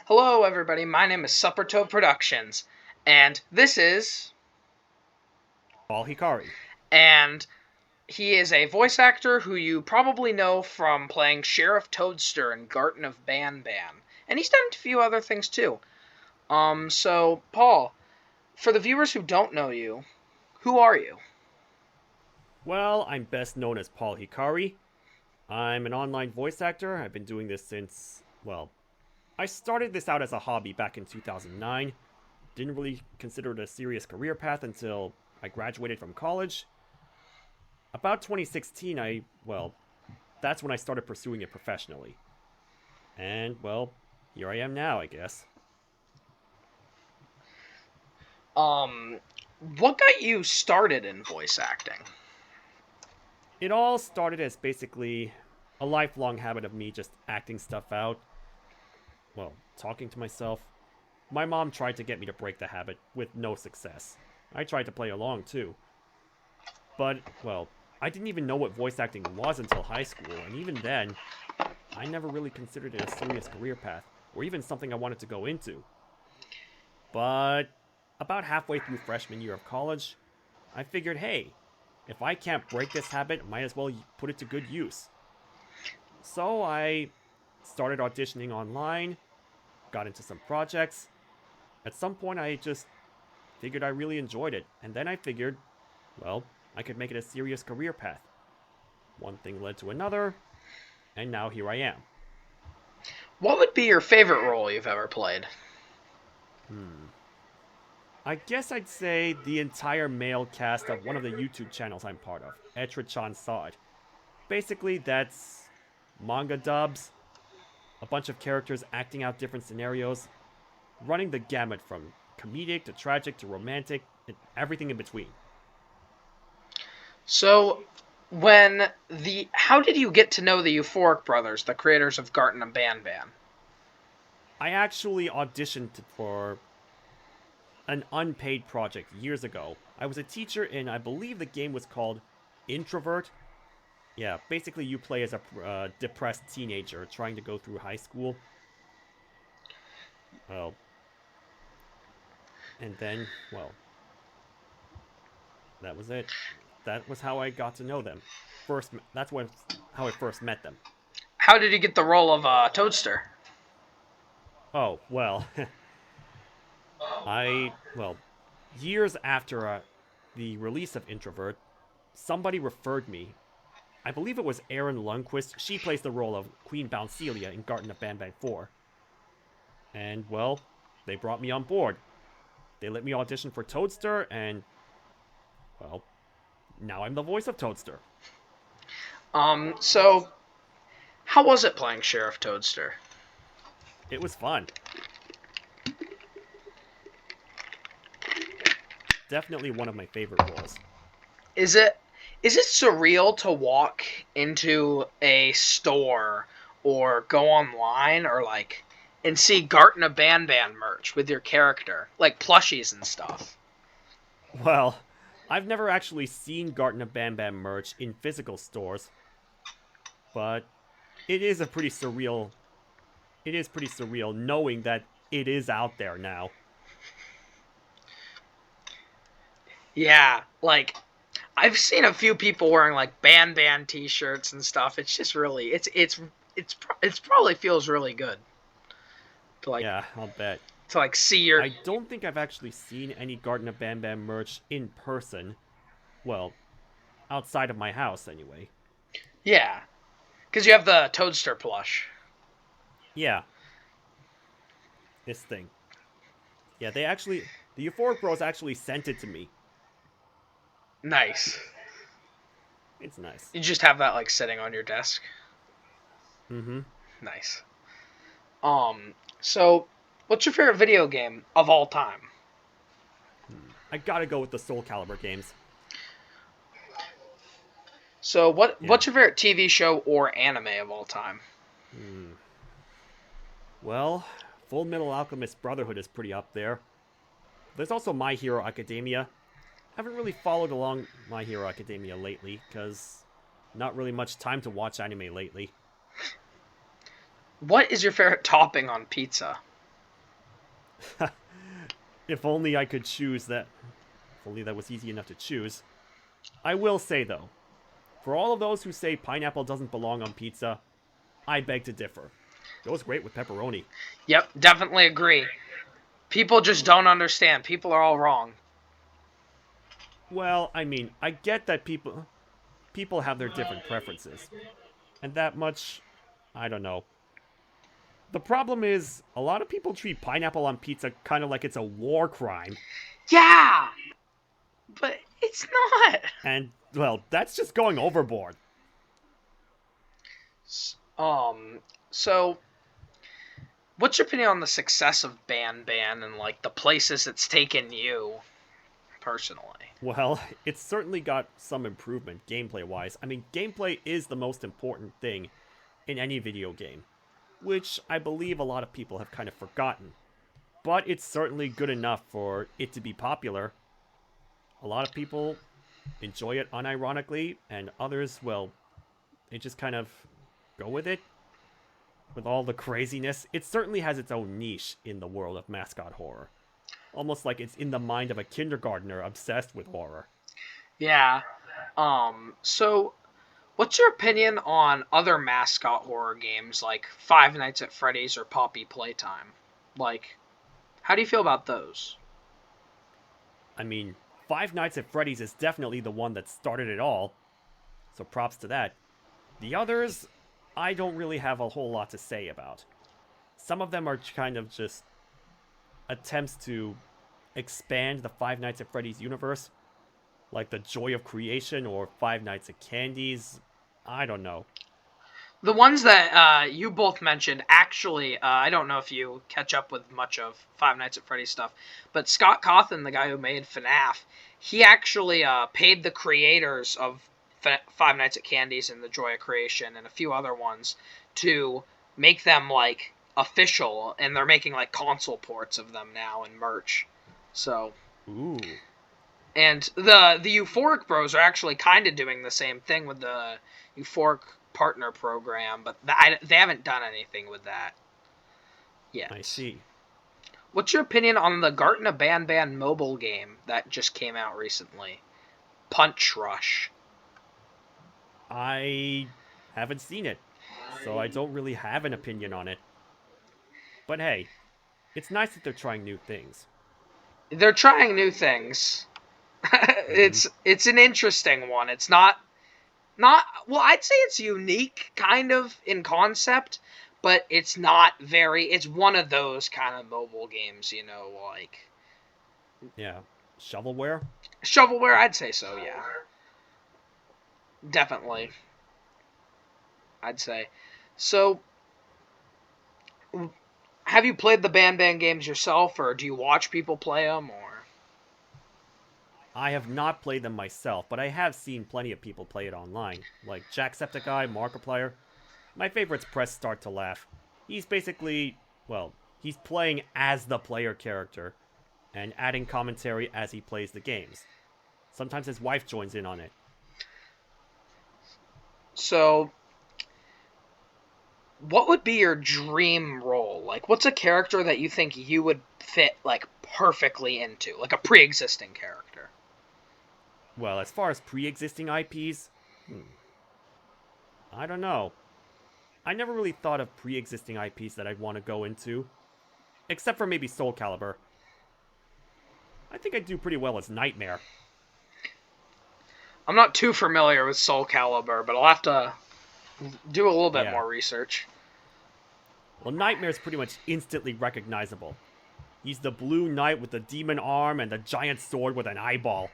Hello, everybody. My name is Suppertoe Productions, and this is. Paul Hikari. And he is a voice actor who you probably know from playing Sheriff Toadster in Garten of BanBan. And he's done a few other things too. So, Paul, for the viewers who don't know you, who are you? Well, I'm best known as Paul Hikari. I'm an online voice actor. I've been doing this since, well, I started this out as a hobby back in 2009. Didn't really consider it a serious career path until I graduated from college. About 2016, that's when I started pursuing it professionally. And, well, here I am now, I guess. Um, what got you started in voice acting? It all started as basically a lifelong habit of me just acting stuff out. Well, talking to myself. My mom tried to get me to break the habit with no success. I tried to play along too. But, well, I didn't even know what voice acting was until high school, and even then, I never really considered it a serious career path, or even something I wanted to go into. But, about halfway through freshman year of college, I figured, hey, if I can't break this habit, I might as well put it to good use. So I started auditioning online, got into some projects. At some point, I just figured I really enjoyed it, and then I figured, well, I could make it a serious career path. One thing led to another, and now here I am. What would be your favorite role you've ever played? I guess I'd say the entire male cast of one of the YouTube channels I'm part of, Etra-chan Saw It. Basically, that's manga dubs, a bunch of characters acting out different scenarios, running the gamut from comedic to tragic to romantic, and everything in between. So, how did you get to know the Euphoric Brothers, the creators of Garten of BanBan? I actually auditioned for an unpaid project years ago. I was a teacher and I believe the game was called Introvert. Yeah, basically you play as a depressed teenager trying to go through high school. Well, and then, well, that was it. That was how I got to know them. How I first met them. How did you get the role of Toadster? Oh, well, years after the release of Introvert, somebody referred me. I believe it was Erin Lundquist. She plays the role of Queen Bouncelia in Garten of BanBan 4. And, well, they brought me on board. They let me audition for Toadster, and, well, now I'm the voice of Toadster. So, how was it playing Sheriff Toadster? It was fun. Definitely one of my favorite roles. Is it surreal to walk into a store or go online or and see Garten of BanBan merch with your character, like plushies and stuff? Well, I've never actually seen Garten of BanBan merch in physical stores, but it is pretty surreal knowing that it is out there now. Yeah, I've seen a few people wearing BanBan t-shirts and stuff. It's just really it's probably feels really good to Yeah, I'll bet. see your. I don't think I've actually seen any Garten of BanBan merch in person. Well, outside of my house, anyway. Yeah, because you have the Toadster plush. Yeah. This thing. Yeah, the Euphoric Bros actually sent it to me. Nice. It's nice. You just have that sitting on your desk. Mm-hmm. Nice. So what's your favorite video game of all time? I gotta go with the Soul Calibur games. So what's your favorite TV show or anime of all time? Well, Full Metal Alchemist Brotherhood is pretty up there. There's also My Hero Academia. Haven't really followed along My Hero Academia lately, because not really much time to watch anime lately. What is your favorite topping on pizza? If only I could choose that. If only that was easy enough to choose. I will say, though, for all of those who say pineapple doesn't belong on pizza, I beg to differ. It goes great with pepperoni. Yep, definitely agree. People just don't understand. People are all wrong. Well, I mean, I get that people have their different preferences. And that much, I don't know. The problem is, a lot of people treat pineapple on pizza kind of like it's a war crime. Yeah, but it's not. And, well, that's just going overboard. Um, so what's your opinion on the success of BanBan and like the places it's taken you personally? Well, it's certainly got some improvement gameplay wise. I mean, gameplay is the most important thing in any video game, which I believe a lot of people have kind of forgotten. But it's certainly good enough for it to be popular. A lot of people enjoy it unironically, and others, well, they just kind of go with it. With all the craziness, it certainly has its own niche in the world of mascot horror. Almost like it's in the mind of a kindergartner obsessed with horror. Yeah. So what's your opinion on other mascot horror games like Five Nights at Freddy's or Poppy Playtime? Like, how do you feel about those? I mean, Five Nights at Freddy's is definitely the one that started it all, so props to that. The others, I don't really have a whole lot to say about. Some of them are kind of just attempts to expand the Five Nights at Freddy's universe, like the Joy of Creation or Five Nights at Candy's. I don't know. The ones that you both mentioned, actually, I don't know if you catch up with much of Five Nights at Freddy's stuff, but Scott Cawthon, the guy who made FNAF, he actually paid the creators of Five Nights at Candy's and The Joy of Creation and a few other ones to make them, like, official, and they're making, like, console ports of them now and merch. So, Ooh. and the Euphoric Bros are actually kind of doing the same thing with the Euphoric Partner Program, but they haven't done anything with that yet. I see. What's your opinion on the Garten of BanBan mobile game that just came out recently? Punch Rush. I haven't seen it, so I don't really have an opinion on it. But hey, it's nice that they're trying new things. They're trying new things. Mm-hmm. It's an interesting one. It's not well, I'd say it's unique kind of in concept, but it's not very it's one of those kind of mobile games, like Yeah. Shovelware? shovelware, I'd say so, yeah. Definitely. I'd say. So, have you played the BanBan games yourself, or do you watch people play them, or? I have not played them myself, but I have seen plenty of people play it online, like Jacksepticeye, Markiplier. My favorite's Press Start to Laugh. He's basically, well, he's playing as the player character, and adding commentary as he plays the games. Sometimes his wife joins in on it. So, what would be your dream role? Like, what's a character that you think you would fit, like, perfectly into? Like a pre-existing character. Well, as far as pre-existing IPs, I don't know. I never really thought of pre-existing IPs that I'd want to go into, except for maybe Soul Calibur. I think I'd do pretty well as Nightmare. I'm not too familiar with Soul Calibur, but I'll have to do a little bit Yeah. more research. Well, Nightmare's pretty much instantly recognizable. He's the blue knight with the demon arm and the giant sword with an eyeball.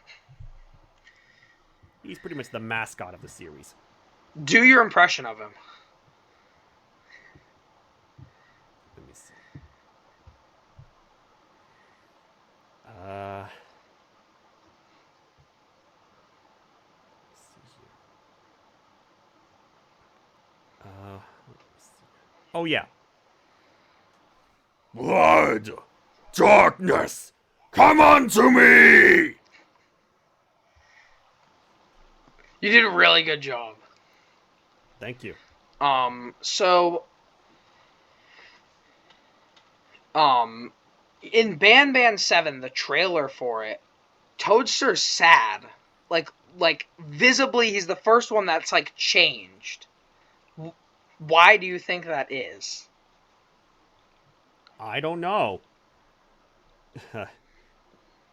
He's pretty much the mascot of the series. Do your impression of him. Let me see. Uh, let's see here. Let's see. Oh yeah. Blood, darkness, come unto me. You did a really good job. Thank you. So, um, In BanBan 7, the trailer for it, Toadster's sad. Like visibly he's the first one that's like changed. Why do you think that is? I don't know.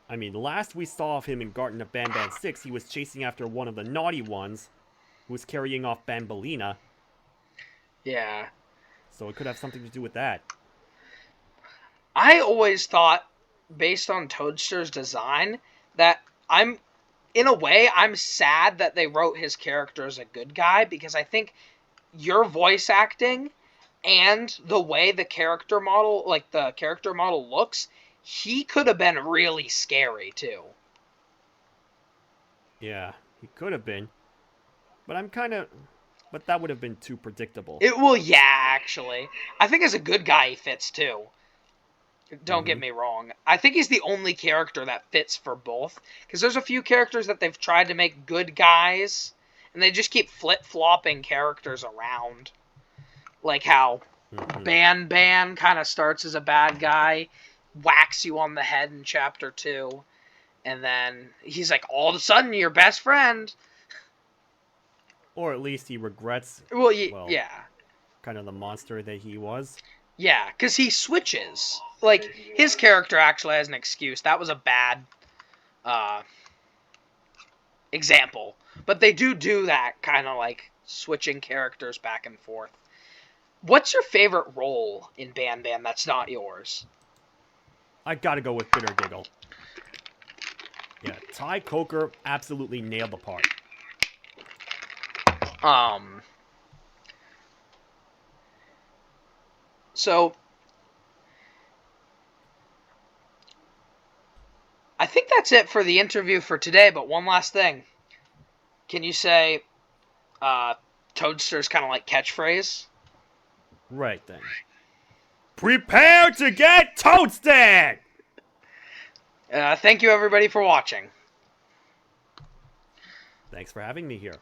I mean, last we saw of him in Garten of BanBan 6, he was chasing after one of the naughty ones who was carrying off Banbalina. Yeah. So it could have something to do with that. I always thought, based on Toadster's design, that in a way, I'm sad that they wrote his character as a good guy, because I think your voice acting and the way the character model looks, he could have been really scary too. Yeah, he could have been. But that would have been too predictable. Yeah, actually. I think as a good guy he fits too. Don't get me wrong. I think he's the only character that fits for both. Because there's a few characters that they've tried to make good guys, and they just keep flip-flopping characters around. Like how BanBan kind of starts as a bad guy, whacks you on the head in Chapter 2, and then he's like, all of a sudden, your best friend. Or at least he regrets, yeah. kind of the monster that he was. Yeah, because he switches. Like, his character actually has an excuse. That was a bad example. But they do that kind of, like, switching characters back and forth. What's your favorite role in BanBan that's not yours? I gotta go with Bitter Giggle. Yeah, Ty Coker absolutely nailed the part. So, I think that's it for the interview for today, but one last thing. Can you say, Toadster's kind of like catchphrase? Right then. Prepare to get toasted! Thank you everybody for watching. Thanks for having me here.